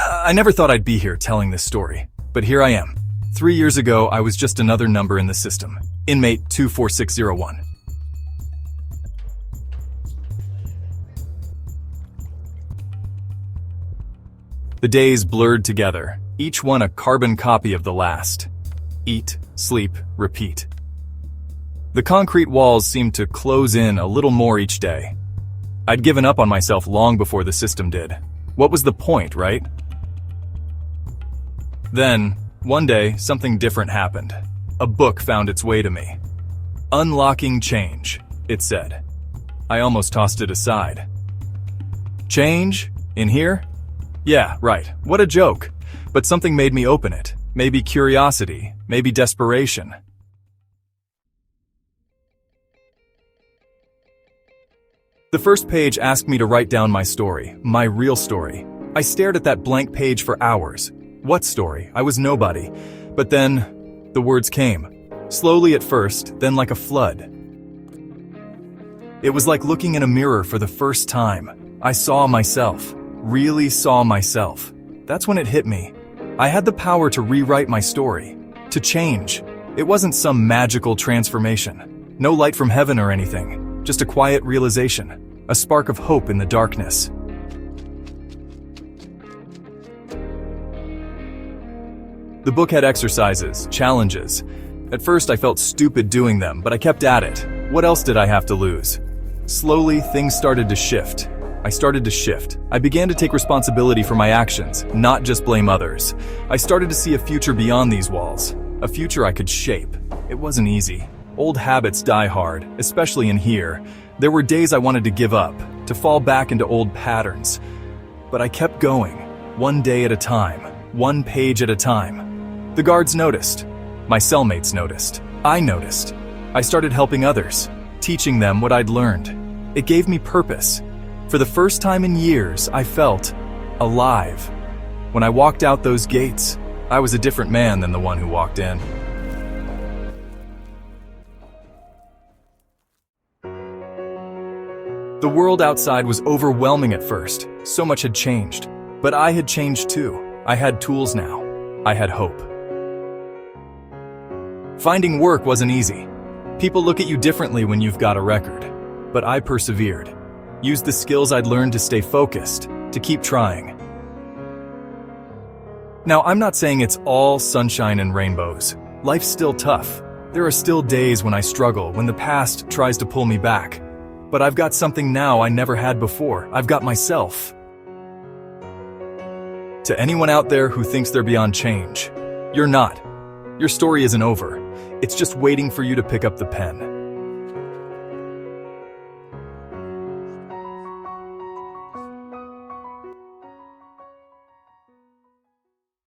I never thought I'd be here telling this story, but here I am. 3 years ago, I was just another number in the system. Inmate 24601. The days blurred together, each one a carbon copy of the last. Eat, sleep, repeat. The concrete walls seemed to close in a little more each day. I'd given up on myself long before the system did. What was the point, right? Then, one day, something different happened. A book found its way to me. Unlocking Change, it said. I almost tossed it aside. Change? In here? Yeah, right. What a joke. But something made me open it. Maybe curiosity, maybe desperation. The first page asked me to write down my story, my real story. I stared at that blank page for hours. What story? I was nobody. But then, the words came. Slowly at first, then like a flood. It was like looking in a mirror for the first time. I saw myself. Really saw myself. That's when it hit me. I had the power to rewrite my story. To change. It wasn't some magical transformation. No light from heaven or anything. Just a quiet realization. A spark of hope in the darkness. The book had exercises, challenges. At first I felt stupid doing them, but I kept at it. What else did I have to lose? Slowly, things started to shift. I started to shift. I began to take responsibility for my actions, not just blame others. I started to see a future beyond these walls. A future I could shape. It wasn't easy. Old habits die hard, especially in here. There were days I wanted to give up, to fall back into old patterns. But I kept going, one day at a time, one page at a time. The guards noticed. My cellmates noticed. I noticed. I started helping others, teaching them what I'd learned. It gave me purpose. For the first time in years, I felt alive. When I walked out those gates, I was a different man than the one who walked in. The world outside was overwhelming at first. So much had changed. But I had changed too. I had tools now. I had hope. Finding work wasn't easy. People look at you differently when you've got a record. But I persevered. Used the skills I'd learned to stay focused, to keep trying. Now, I'm not saying it's all sunshine and rainbows. Life's still tough. There are still days when I struggle, when the past tries to pull me back. But I've got something now I never had before. I've got myself. To anyone out there who thinks they're beyond change, you're not. Your story isn't over. It's just waiting for you to pick up the pen.